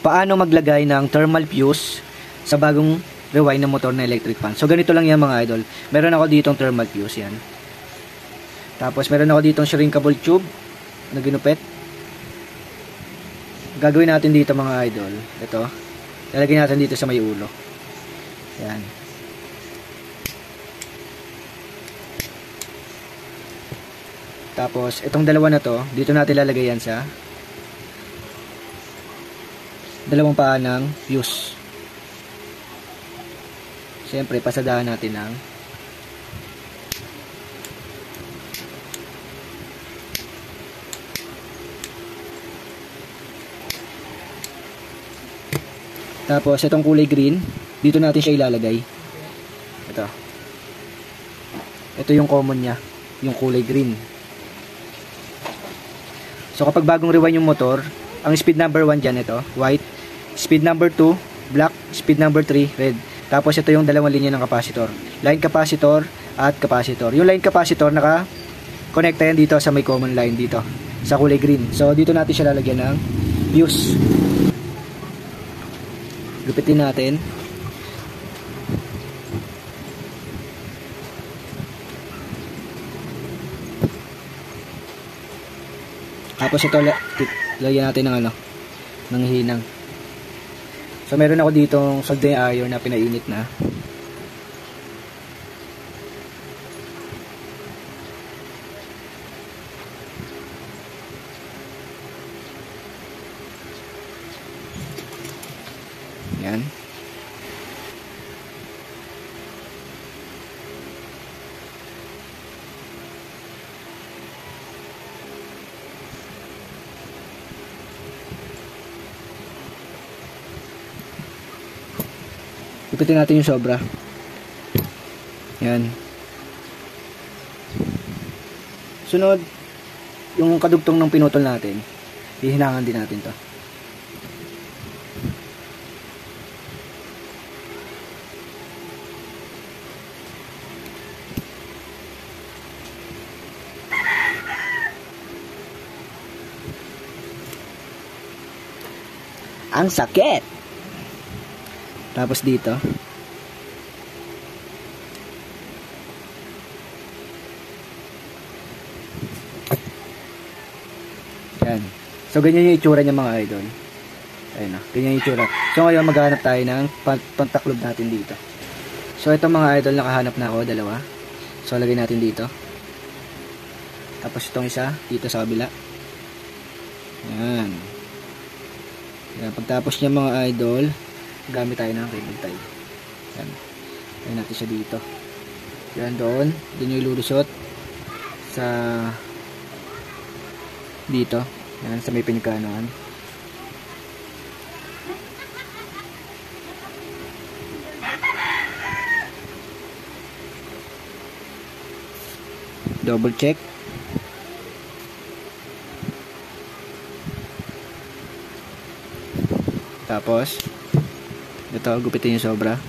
paano maglagay ng thermal fuse sa bagong rewind na motor na electric fan. So ganito lang yan mga idol. Meron ako ditong thermal fuse yan. Tapos meron ako ditong shrinkable tube na ginupit. Gagawin natin dito mga idol. Ito. Lalagyan natin dito sa may ulo. Yan. Tapos itong dalawa na to, dito natin lalagay yan sa dalawang paa ng fuse. Siyempre, pasadahan natin ng tapos itong kulay green, dito natin siya ilalagay. Ito yung common niya, yung kulay green. So kapag bagong rewind yung motor, ang speed number 1 dyan, ito, white. Speed number 2, black. Speed number 3, red. Tapos ito yung dalawang linya ng capacitor. Line capacitor at capacitor. Yung line capacitor naka-connecta yan dito sa may common line dito. Sa kulay green. So dito natin siya lalagyan ng fuse. Gupitin natin. Tapos ito lagyan natin ng ng hinang. So meron ako ditong soldering iron na pinainit na. Yan. Ipitin natin yung sobra. Yan. Sunod, yung kadugtong ng pinutol natin, hihinangan din natin to. Ang sakit! Tapos dito. Yan. So ganyan yung itsura niya mga idol. Ayun o. Ganyan yung itsura. So ngayon maghanap tayo ng pantaklob natin dito. So itong mga idol nakahanap na ako. Dalawa. So lagay natin dito. Tapos itong isa dito sa kabila. Yan. Yan. Pagtapos niya mga idol, gamit tayo ng cable tie. Yan. Ayan natin siya dito. Yan doon. Doon yung ilulusot sa dito. Yan sa may pinagkanoan. Double check. Tapos ito, gupitin yung sobra.